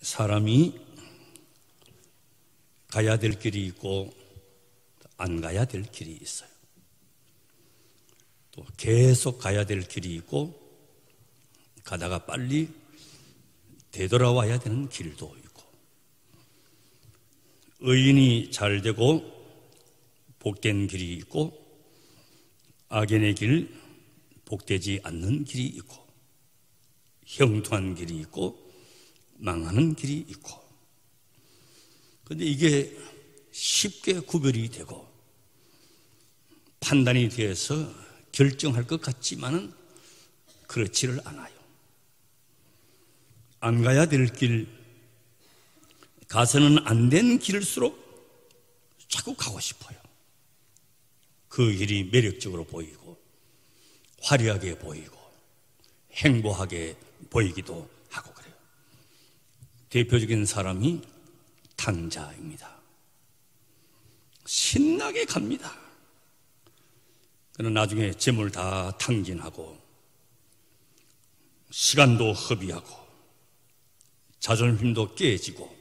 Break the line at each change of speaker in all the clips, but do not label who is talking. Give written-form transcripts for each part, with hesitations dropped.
사람이 가야 될 길이 있고 안 가야 될 길이 있어요. 또 계속 가야 될 길이 있고 가다가 빨리 되돌아와야 되는 길도 있고, 의인이 잘 되고 복된 길이 있고 악인의 길, 복되지 않는 길이 있고, 형통한 길이 있고 망하는 길이 있고. 그런데 이게 쉽게 구별이 되고 판단이 되어서 결정할 것 같지만은 그렇지를 않아요. 안 가야 될 길, 가서는 안 된 길일수록 자꾸 가고 싶어요. 그 길이 매력적으로 보이고 화려하게 보이고 행복하게 보이기도 하고 그래요. 대표적인 사람이 탕자입니다. 신나게 갑니다. 그러나 나중에 재물 다 탕진하고 시간도 허비하고 자존심도 깨지고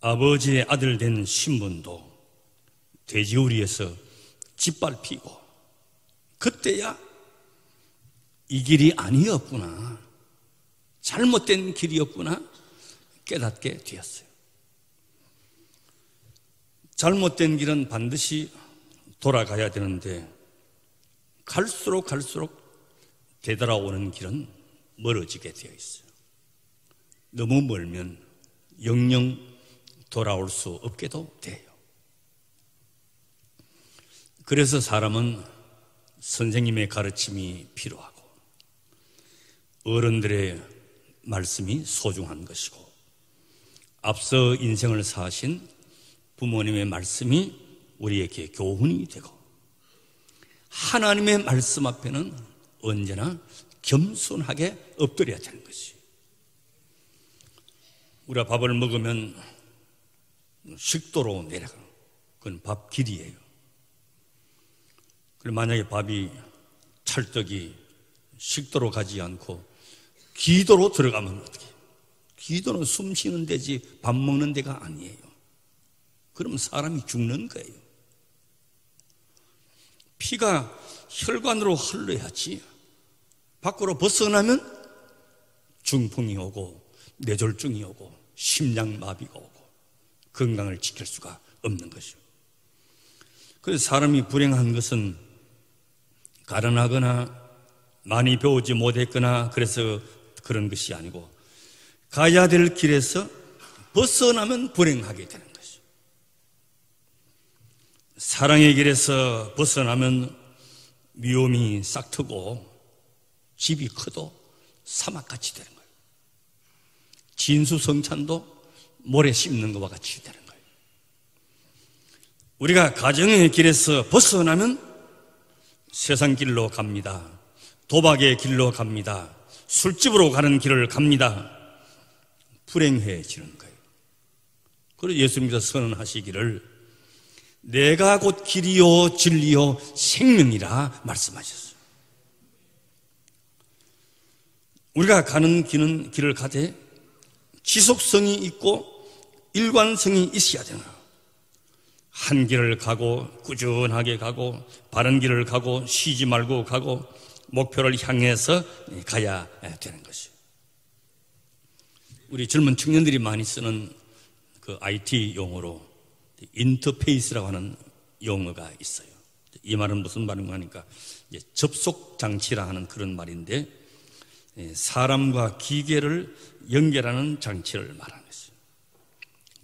아버지의 아들 된 신분도 돼지우리에서 짓밟히고, 그때야 이 길이 아니었구나, 잘못된 길이었구나 깨닫게 되었어요. 잘못된 길은 반드시 돌아가야 되는데 갈수록 되돌아오는 길은 멀어지게 되어 있어요. 너무 멀면 영영 돌아올 수 없게도 돼요. 그래서 사람은 선생님의 가르침이 필요하고 어른들의 말씀이 소중한 것이고 앞서 인생을 사신 부모님의 말씀이 우리에게 교훈이 되고 하나님의 말씀 앞에는 언제나 겸손하게 엎드려야 되는 것이. 우리가 밥을 먹으면 식도로 내려가는, 그건 밥길이에요. 그리고 만약에 밥이 찰떡이 식도로 가지 않고 기도로 들어가면 어떻게 해요? 기도는 숨 쉬는 데지 밥 먹는 데가 아니에요. 그러면 사람이 죽는 거예요. 피가 혈관으로 흘러야지 밖으로 벗어나면 중풍이 오고 뇌졸중이 오고 심장마비가 오고 건강을 지킬 수가 없는 것이죠. 그래서 사람이 불행한 것은 가련하거나 많이 배우지 못했거나 그래서 그런 것이 아니고 가야 될 길에서 벗어나면 불행하게 되는 것이죠. 사랑의 길에서 벗어나면 위험이 싹트고 집이 커도 사막같이 되는 거예요. 진수성찬도 모래 씹는 것과 같이 되는 거예요. 우리가 가정의 길에서 벗어나면 세상 길로 갑니다. 도박의 길로 갑니다. 술집으로 가는 길을 갑니다. 불행해지는 거예요. 그래서 예수님께서 선언하시기를 내가 곧 길이요 진리요 생명이라 말씀하셨어요. 우리가 가는 길을 가되 지속성이 있고 일관성이 있어야 되는 거예요. 한 길을 가고 꾸준하게 가고 바른 길을 가고 쉬지 말고 가고 목표를 향해서 가야 되는 것이에요. 우리 젊은 청년들이 많이 쓰는 그 IT 용어로 인터페이스라고 하는 용어가 있어요. 이 말은 무슨 말인가 하니까 접속 장치라 하는 그런 말인데 사람과 기계를 연결하는 장치를 말하는 것이에요.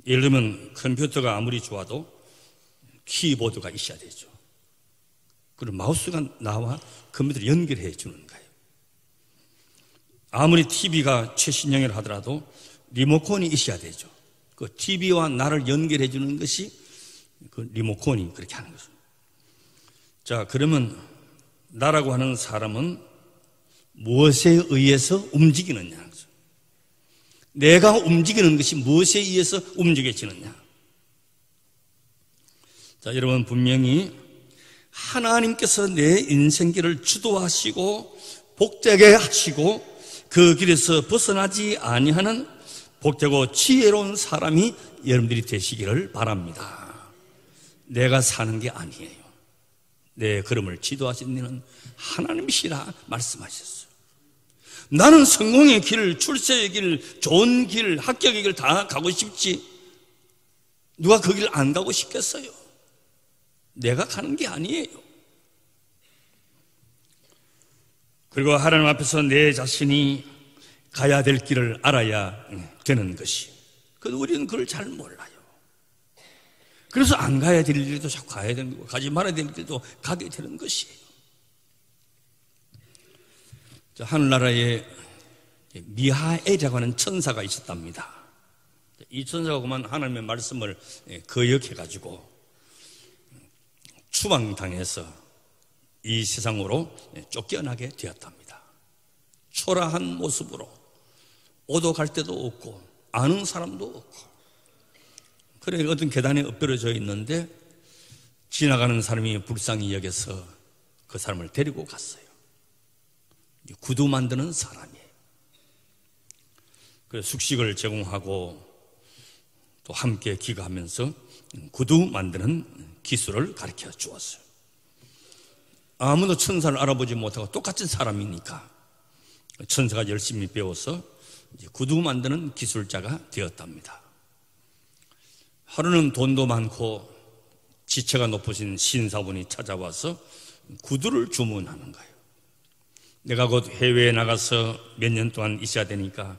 예를 들면 컴퓨터가 아무리 좋아도 키보드가 있어야 되죠. 그리고 마우스가 나와 컴퓨터를 연결해 주는 거예요. 아무리 TV가 최신형이라 하더라도 리모컨이 있어야 되죠. 그 TV와 나를 연결해 주는 것이 그 리모컨이 그렇게 하는 거죠. 자, 그러면 나라고 하는 사람은 무엇에 의해서 움직이느냐? 내가 움직이는 것이 무엇에 의해서 움직여지느냐? 자, 여러분 분명히 하나님께서 내 인생길을 주도하시고 복되게 하시고 그 길에서 벗어나지 아니하는 복되고 지혜로운 사람이 여러분들이 되시기를 바랍니다. 내가 사는 게 아니에요. 내 걸음을 지도하시는 이는 하나님이시라 말씀하셨어요. 나는 성공의 길, 출세의 길, 좋은 길, 합격의 길 다 가고 싶지 누가 그 길 안 가고 싶겠어요? 내가 가는 게 아니에요. 그리고 하나님 앞에서 내 자신이 가야 될 길을 알아야 되는 것이. 그런데 우리는 그걸 잘 몰라요. 그래서 안 가야 될 일도 자꾸 가야 되는 거고, 가지 말아야 될 일도 가게 되는 것이에요. 하늘나라에 미하엘이라고 하는 천사가 있었답니다. 이 천사가 그만 하나님의 말씀을 거역해가지고 추방당해서 이 세상으로 쫓겨나게 되었답니다. 초라한 모습으로 오도 갈 데도 없고 아는 사람도 없고, 그래 어떤 계단에 엎드려져 있는데 지나가는 사람이 불쌍히 여겨서 그 사람을 데리고 갔어요. 구두 만드는 사람이에요. 그래서 숙식을 제공하고 또 함께 기가하면서 구두 만드는 기술을 가르쳐 주었어요. 아무도 천사를 알아보지 못하고 똑같은 사람이니까 천사가 열심히 배워서 구두 만드는 기술자가 되었답니다. 하루는 돈도 많고 지체가 높으신 신사분이 찾아와서 구두를 주문하는 거예요. 내가 곧 해외에 나가서 몇 년 동안 있어야 되니까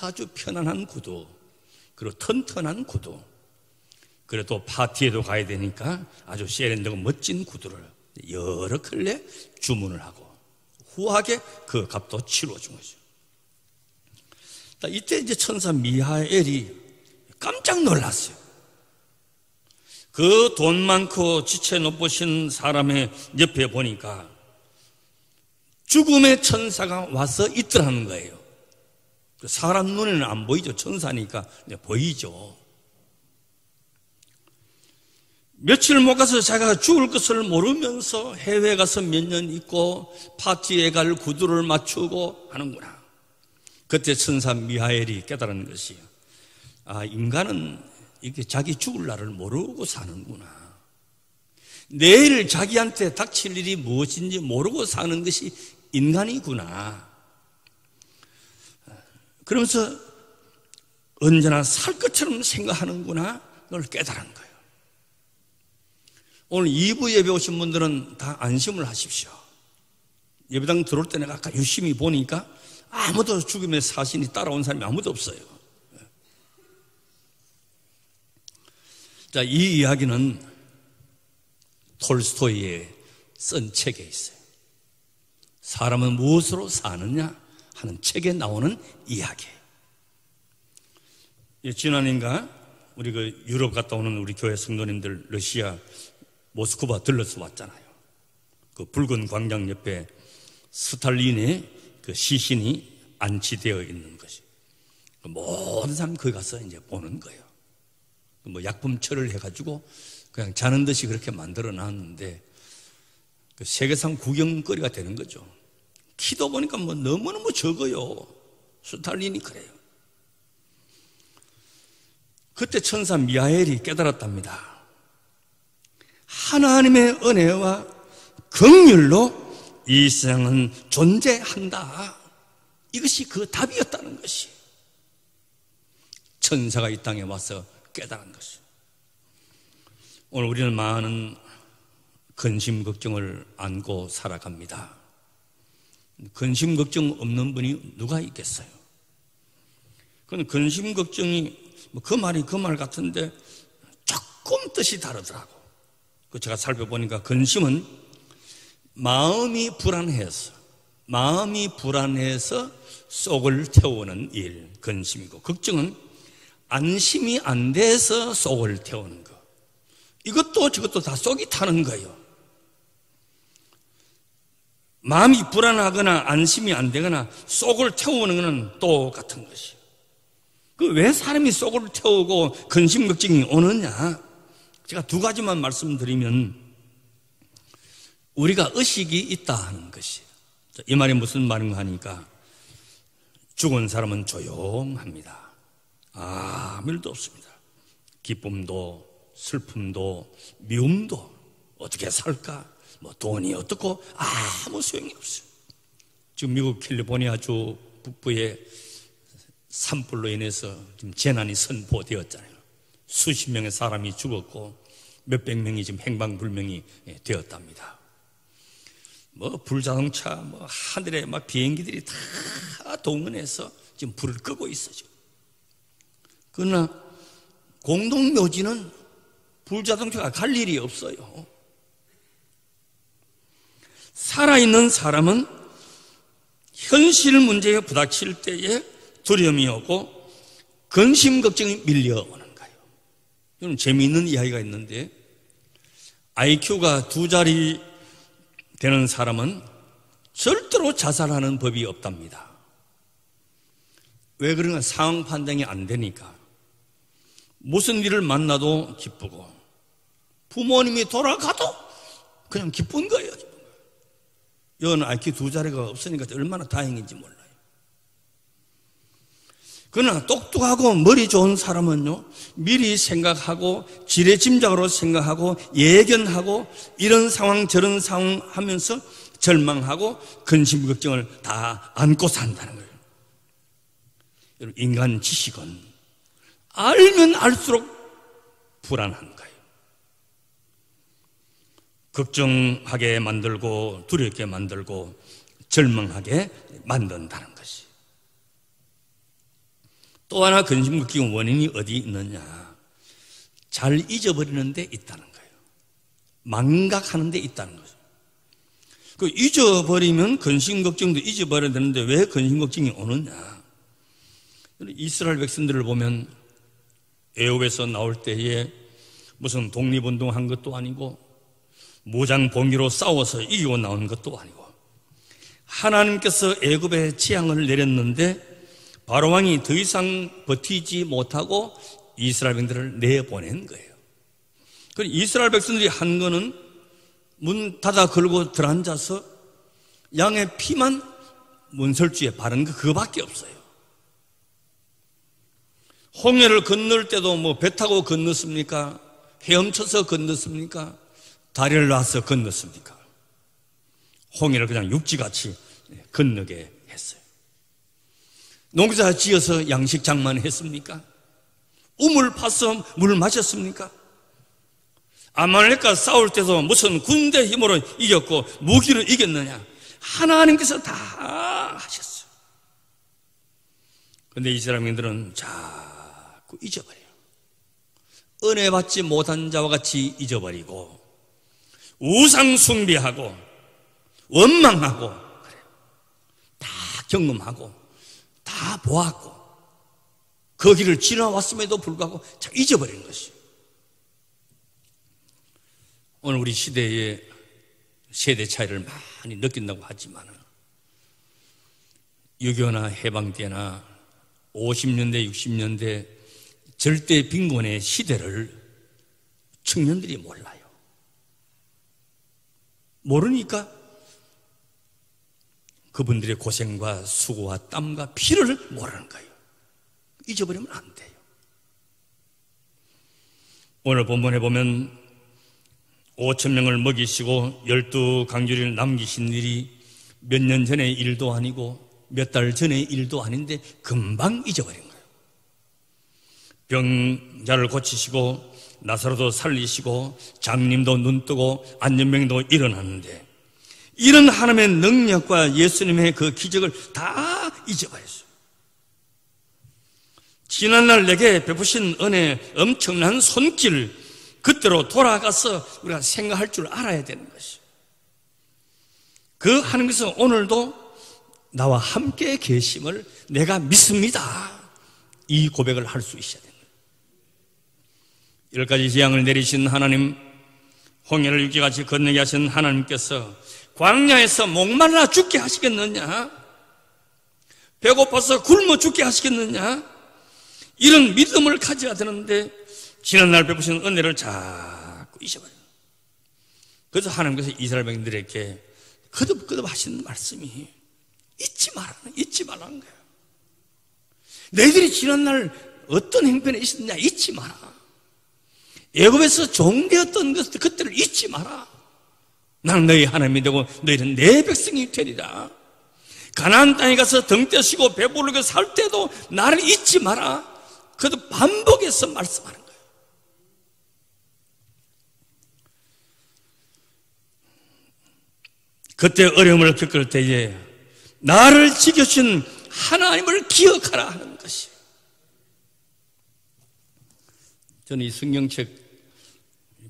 아주 편안한 구두, 그리고 튼튼한 구두, 그리고 또 파티에도 가야 되니까 아주 세련되고 멋진 구두를 여러 켤레 주문을 하고 후하게 그 값도 치러준 거죠. 이때 이제 천사 미하엘이 깜짝 놀랐어요. 그 돈 많고 지체 높으신 사람의 옆에 보니까 죽음의 천사가 와서 있더라는 거예요. 사람 눈에는 안 보이죠. 천사니까 보이죠. 며칠 못 가서 자기가 죽을 것을 모르면서 해외에 가서 몇 년 있고 파티에 갈 구두를 맞추고 하는구나. 그때 천사 미하엘이 깨달은 것이, 인간은 이렇게 자기 죽을 날을 모르고 사는구나. 내일 자기한테 닥칠 일이 무엇인지 모르고 사는 것이 인간이구나. 그러면서 언제나 살 것처럼 생각하는구나. 그걸 깨달은 거예요. 오늘 2부 예배 오신 분들은 다 안심을 하십시오. 예배당 들어올 때는 아까 유심히 보니까 아무도 죽음의 사신이 따라온 사람이 아무도 없어요. 자, 이 이야기는 톨스토이의 쓴 책에 있어요. 사람은 무엇으로 사느냐 하는 책에 나오는 이야기예요. 지난해인가 우리 그 유럽 갔다 오는 우리 교회 성도님들 러시아 모스크바 들러서 왔잖아요. 그 붉은 광장 옆에 스탈린의 그 시신이 안치되어 있는 것이, 모든 사람 거기 가서 이제 보는 거예요. 뭐 약품처리를 해가지고 그냥 자는 듯이 그렇게 만들어 놨는데 그 세계상 구경거리가 되는 거죠. 키도 보니까 뭐 너무너무 적어요. 스탈린이 그래요. 그때 천사 미하엘이 깨달았답니다. 하나님의 은혜와 긍휼로 이 세상은 존재한다. 이것이 그 답이었다는 것이, 천사가 이 땅에 와서 깨달은 것이. 오늘 우리는 많은 근심 걱정을 안고 살아갑니다. 근심 걱정 없는 분이 누가 있겠어요? 그건 근심 걱정이 그 말이 그 말 같은데 조금 뜻이 다르더라고. 제가 살펴보니까 근심은 마음이 불안해서 속을 태우는 일, 근심이고, 걱정은 안심이 안 돼서 속을 태우는 거. 이것도 저것도 다 속이 타는 거예요. 마음이 불안하거나 안심이 안 되거나 속을 태우는 것은 똑같은 것이에요. 왜 사람이 속을 태우고 근심 걱정이 오느냐? 제가 두 가지만 말씀드리면, 우리가 의식이 있다 하는 것이에요. 이 말이 무슨 말인가 하니까, 죽은 사람은 조용합니다. 아무 일도 없습니다. 기쁨도 슬픔도 미움도 어떻게 살까? 뭐 돈이 어떻고 아무 소용이 없어요. 지금 미국 캘리포니아주 북부에 산불로 인해서 지금 재난이 선포되었잖아요. 수십 명의 사람이 죽었고 몇백 명이 지금 행방불명이 되었답니다. 뭐 불자동차, 뭐 하늘에 막 비행기들이 다 동원해서 지금 불을 끄고 있어요. 그러나 공동묘지는 불자동차가 갈 일이 없어요. 살아있는 사람은 현실 문제에 부닥칠 때에 두려움이 오고 근심 걱정이 밀려오는 거예요. 여러분, 재미있는 이야기가 있는데 IQ가 2자리 되는 사람은 절대로 자살하는 법이 없답니다. 왜 그런가? 상황 판단이 안 되니까. 무슨 일을 만나도 기쁘고 부모님이 돌아가도 그냥 기쁜 거예요. 여는 IQ 2자리가 없으니까 얼마나 다행인지 몰라요. 그러나 똑똑하고 머리 좋은 사람은요, 미리 생각하고 지레짐작으로 생각하고 예견하고 이런 상황 저런 상황 하면서 절망하고 근심 걱정을 다 안고 산다는 거예요. 여러분, 인간 지식은 알면 알수록 불안한 거예요. 걱정하게 만들고 두렵게 만들고 절망하게 만든다는 것이. 또 하나 근심 걱정의 원인이 어디 있느냐? 잘 잊어버리는 데 있다는 거예요. 망각하는 데 있다는 거죠. 그 잊어버리면 근심 걱정도 잊어버려야 되는데 왜 근심 걱정이 오느냐? 이스라엘 백성들을 보면 애굽에서 나올 때에 무슨 독립운동한 것도 아니고 무장 봉기로 싸워서 이기고 나온 것도 아니고 하나님께서 애굽에 재앙을 내렸는데 바로왕이 더 이상 버티지 못하고 이스라엘 백성들을 내보낸 거예요. 이스라엘 백성들이 한 거는 문 닫아 걸고 들어앉아서 양의 피만 문설주에 바른 거 그거밖에 없어요. 홍해를 건널 때도 뭐 배 타고 건넜습니까? 헤엄쳐서 건넜습니까? 다리를 놔서 건넜습니까? 홍해를 그냥 육지같이 건너게 했어요. 농사 지어서 양식 장만했습니까? 우물 파서 물 마셨습니까? 아말렉과 싸울 때도 무슨 군대 힘으로 이겼고 무기로 이겼느냐? 하나님께서 다 하셨어요. 그런데 이스라엘민들은 자꾸 잊어버려요. 은혜 받지 못한 자와 같이 잊어버리고 우상 숭배하고 원망하고 그래요. 다 경험하고 다 보았고 그 길을 지나왔음에도 불구하고 잊어버리는 것이에요. 오늘 우리 시대에 세대 차이를 많이 느낀다고 하지만 6.25나 해방 때나 50년대 60년대 절대 빈곤의 시대를 청년들이 몰라요. 모르니까 그분들의 고생과 수고와 땀과 피를 모르는 거예요. 잊어버리면 안 돼요. 오늘 본문에 보면 5,000명을 먹이시고 12강주리를 남기신 일이 몇 년 전의 일도 아니고 몇 달 전의 일도 아닌데 금방 잊어버린 거예요. 병자를 고치시고 나사로도 살리시고 장님도 눈뜨고 안전병도 일어났는데 이런 하나님의 능력과 예수님의 그 기적을 다 잊어버렸어요. 지난날 내게 베푸신 은혜 엄청난 손길 그때로 돌아가서 우리가 생각할 줄 알아야 되는 것이에요. 그 하나님께서 오늘도 나와 함께 계심을 내가 믿습니다. 이 고백을 할 수 있어야 됩니다. 10가지 재앙을 내리신 하나님, 홍해를 육지같이 건너게 하신 하나님께서 광야에서 목말라 죽게 하시겠느냐? 배고파서 굶어 죽게 하시겠느냐? 이런 믿음을 가져야 되는데 지난날 베푸신 은혜를 자꾸 잊어버려요. 그래서 하나님께서 이스라엘 백성들에게 거듭거듭 하시는 말씀이 잊지 말라는 거예요. 너희들이 지난날 어떤 형편에 있었느냐 잊지 마라. 애굽에서 종되었던 그때를 잊지 마라. 나는 너희 하나님이 되고 너희는 내 백성이 되리라. 가나안 땅에 가서 등 떼시고 배부르게 살 때도 나를 잊지 마라. 그것도 반복해서 말씀하는 거예요. 그때 어려움을 겪을 때에 나를 지켜주신 하나님을 기억하라 하는 것이. 저는 이 성경책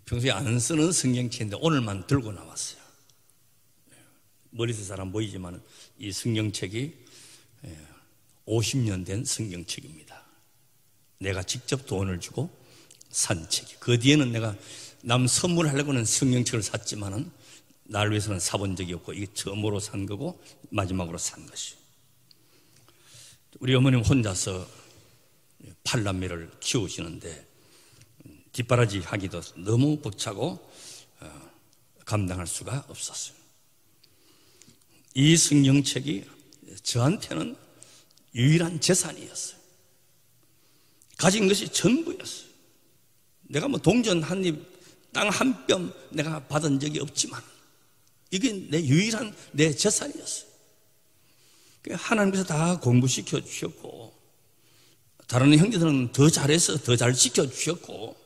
평소에 안 쓰는 성경책인데 오늘만 들고 나왔어요. 머리에서 잘 안 보이지만 이 성경책이 50년 된 성경책입니다. 내가 직접 돈을 주고 산 책이. 그 뒤에는 내가 남 선물하려고는 성경책을 샀지만은 나를 위해서는 사본 적이 없고 이게 처음으로 산 거고 마지막으로 산 것이. 우리 어머님 혼자서 팔남매를 키우시는데 뒷바라지 하기도 너무 벅차고 감당할 수가 없었어요. 이 성경책이 저한테는 유일한 재산이었어요. 가진 것이 전부였어요. 내가 뭐 동전 한 입, 땅 한 뼘 내가 받은 적이 없지만 이게 내 유일한 내 재산이었어요. 하나님께서 다 공부시켜 주셨고 다른 형제들은 더 잘해서 더 잘 시켜 주셨고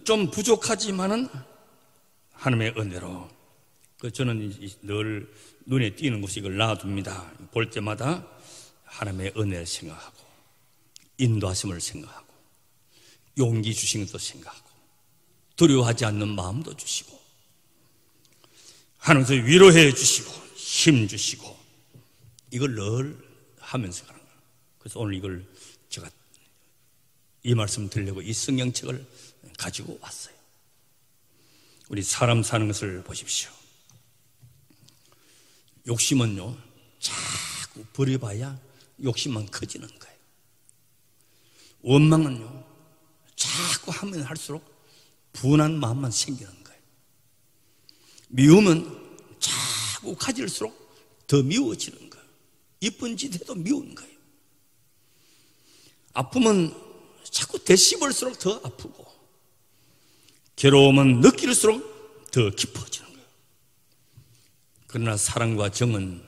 좀 부족하지만은 하나님의 은혜로 저는 늘 눈에 띄는 곳이 이걸 놔둡니다. 볼 때마다 하나님의 은혜를 생각하고 인도하심을 생각하고 용기 주신 것도 생각하고 두려워하지 않는 마음도 주시고 하나님께서 위로해 주시고 힘 주시고 이걸 늘 하면서 가는 거예요. 그래서 오늘 이걸 제가 이 말씀 드리려고 이 성경책을 가지고 왔어요. 우리 사람 사는 것을 보십시오. 욕심은요 자꾸 버려봐야 욕심만 커지는 거예요. 원망은요 자꾸 하면 할수록 분한 마음만 생기는 거예요. 미움은 자꾸 가질수록 더 미워지는 거예요. 이쁜 짓 해도 미운 거예요. 아픔은 자꾸 되씹을수록 더 아프고 괴로움은 느낄수록 더 깊어지는 거예요. 그러나 사랑과 정은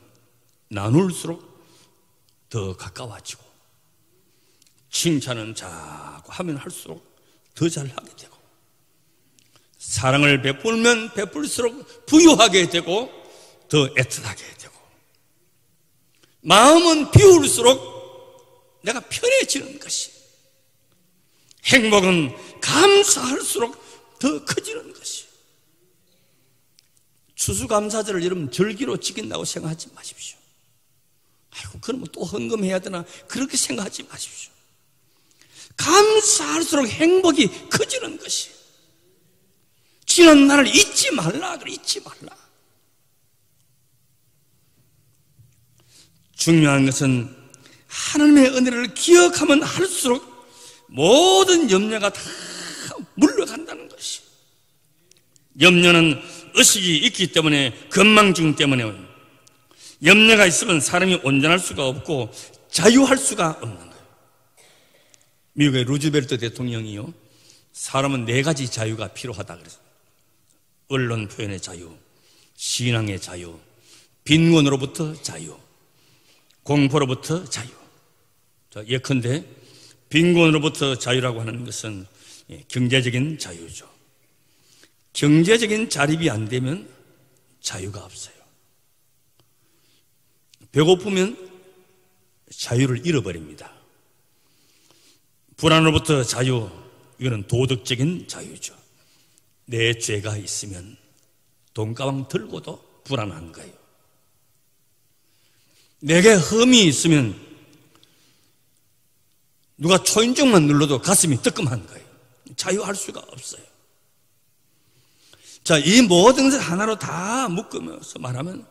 나눌수록 더 가까워지고 칭찬은 자꾸 하면 할수록 더 잘하게 되고 사랑을 베풀면 베풀수록 부유하게 되고 더 애틋하게 되고 마음은 비울수록 내가 편해지는 것이 행복은 감사할수록 더 커지는 것이. 추수감사절을 여러분 절기로 지킨다고 생각하지 마십시오. 아이고 그러면 또 헌금해야 되나 그렇게 생각하지 마십시오. 감사할수록 행복이 커지는 것이. 지난 날을 잊지 말라 그래. 잊지 말라. 중요한 것은 하나님의 은혜를 기억하면 할수록 모든 염려가 다 물러간다는 것이. 염려는 의식이 있기 때문에 건망증 때문에 염려가 있으면 사람이 온전할 수가 없고 자유할 수가 없는 거예요. 미국의 루즈벨트 대통령이요 사람은 4가지 자유가 필요하다 그래서 언론 표현의 자유, 신앙의 자유, 빈곤으로부터 자유, 공포로부터 자유. 예컨대 빈곤으로부터 자유라고 하는 것은 경제적인 자유죠. 경제적인 자립이 안 되면 자유가 없어요. 배고프면 자유를 잃어버립니다. 불안으로부터 자유, 이거는 도덕적인 자유죠. 내 죄가 있으면 돈가방 들고도 불안한 거예요. 내게 흠이 있으면 누가 초인종만 눌러도 가슴이 뜨끔한 거예요. 자유할 수가 없어요. 자, 이 모든 것을 하나로 다 묶으면서 말하면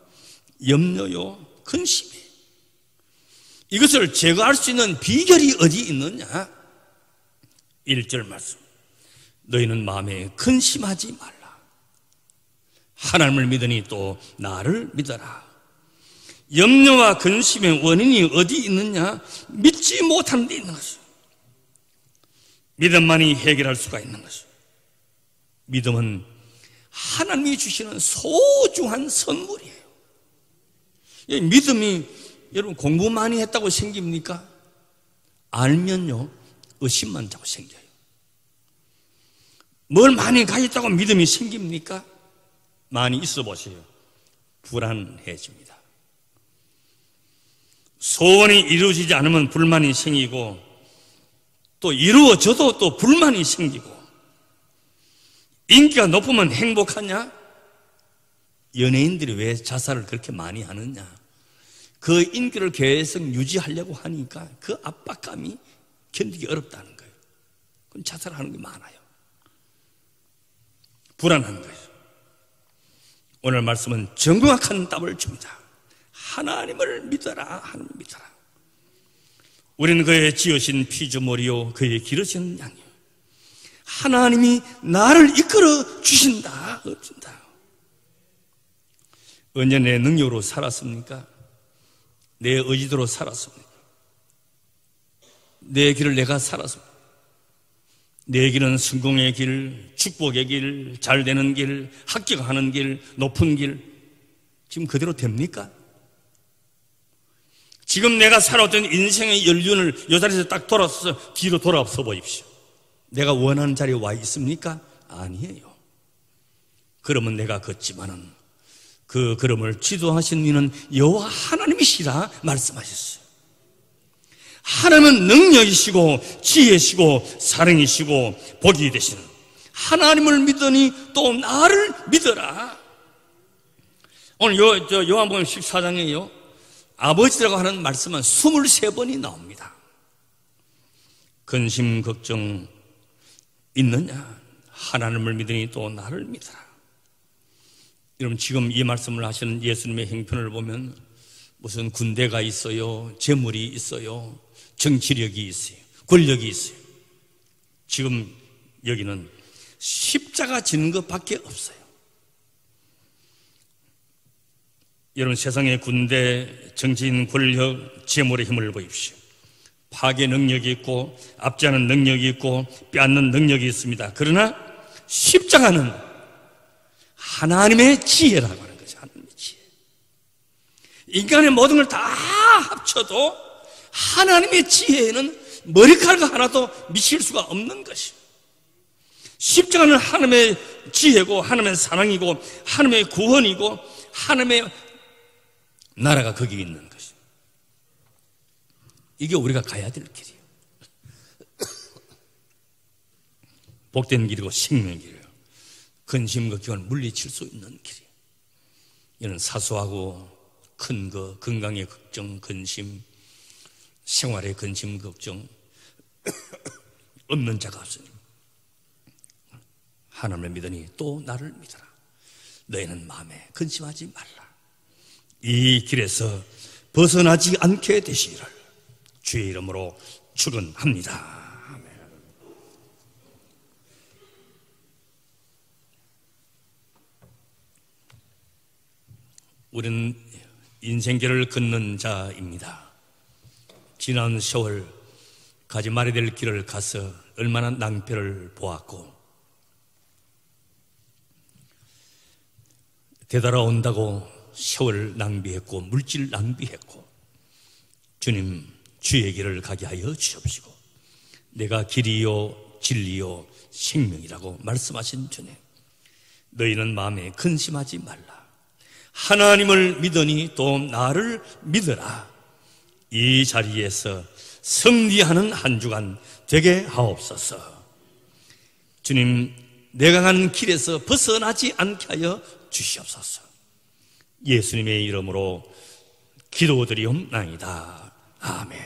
염려요, 근심이에요. 이것을 제거할 수 있는 비결이 어디 있느냐? 1절 말씀. 너희는 마음에 근심하지 말라. 하나님을 믿으니 또 나를 믿어라. 염려와 근심의 원인이 어디 있느냐? 믿지 못하는 데 있는 것이죠. 믿음만이 해결할 수가 있는 것이죠. 믿음은 하나님이 주시는 소중한 선물이에요. 믿음이 여러분 공부 많이 했다고 생깁니까? 알면요 의심만 자꾸 생겨요. 뭘 많이 가졌다고 믿음이 생깁니까? 많이 있어 보세요. 불안해집니다. 소원이 이루어지지 않으면 불만이 생기고, 또 이루어져도 또 불만이 생기고, 인기가 높으면 행복하냐? 연예인들이 왜 자살을 그렇게 많이 하느냐? 그 인기를 계속 유지하려고 하니까 그 압박감이 견디기 어렵다는 거예요. 그럼 자살하는 게 많아요. 불안한 거예요. 오늘 말씀은 정확한 답을 줍니다. 하나님을 믿어라. 하나님을 믿어라. 우리는 그의 지으신 피조물이요 그의 기르시는 양이요. 하나님이 나를 이끌어 주신다. 언제 내 능력으로 살았습니까? 내 의지대로 살았습니까? 내 길을 내가 살았습니까? 내 길은 성공의 길, 축복의 길, 잘되는 길, 합격하는 길, 높은 길, 지금 그대로 됩니까? 지금 내가 살아왔던 인생의 연륜을 이 자리에서 딱 돌아서 뒤로 돌아서 보십시오. 내가 원하는 자리에 와 있습니까? 아니에요. 그러면 내가 걷지만은 그 걸음을 지도하신 이는 여호와 하나님이시라 말씀하셨어요. 하나님은 능력이시고 지혜시고 사랑이시고 복이 되시는 하나님을 믿으니 또 나를 믿어라. 오늘 요한복음 14장에요 아버지라고 하는 말씀은 23번이 나옵니다. 근심 걱정 있느냐? 하나님을 믿으니 또 나를 믿어라. 여러분 지금 이 말씀을 하시는 예수님의 행편을 보면 무슨 군대가 있어요, 재물이 있어요, 정치력이 있어요, 권력이 있어요. 지금 여기는 십자가 지는 것밖에 없어요. 여러분 세상의 군대, 정치인, 권력, 재물의 힘을 보십시오. 파괴 능력이 있고 압제하는 능력이 있고 빼앗는 능력이 있습니다. 그러나 십자가는 하나님의 지혜라고 하는 거죠. 하나님의 지혜. 인간의 모든 걸 다 합쳐도 하나님의 지혜에는 머리카락 하나도 미칠 수가 없는 것이에요. 십자가는 하나님의 지혜고 하나님의 사랑이고 하나님의 구원이고 하나님의 나라가 거기 있는 것이에요. 이게 우리가 가야 될 길이에요. 복된 길이고 생명의 길이에요. 근심 걱정을 물리칠 수 있는 길이에요. 이는 사소하고 큰 거, 건강의 걱정, 근심, 생활의 근심 걱정 없는 자가 없으니 하나님을 믿으니 또 나를 믿어라. 너희는 마음에 근심하지 말라. 이 길에서 벗어나지 않게 되시기를 주의 이름으로 축원합니다. 우리는 인생길을 걷는 자입니다. 지난 세월 가지 말아야 될 길을 가서 얼마나 낭패를 보았고 되돌아온다고 세월 낭비했고 물질 낭비했고 주님 주의 길을 가게 하여 주옵시고 내가 길이요 진리요 생명이라고 말씀하신 주님 너희는 마음에 근심하지 말라. 하나님을 믿으니 또 나를 믿어라. 이 자리에서 승리하는 한 주간 되게 하옵소서. 주님 내가 가는 길에서 벗어나지 않게 하여 주시옵소서. 예수님의 이름으로 기도드리옵나이다. 아멘.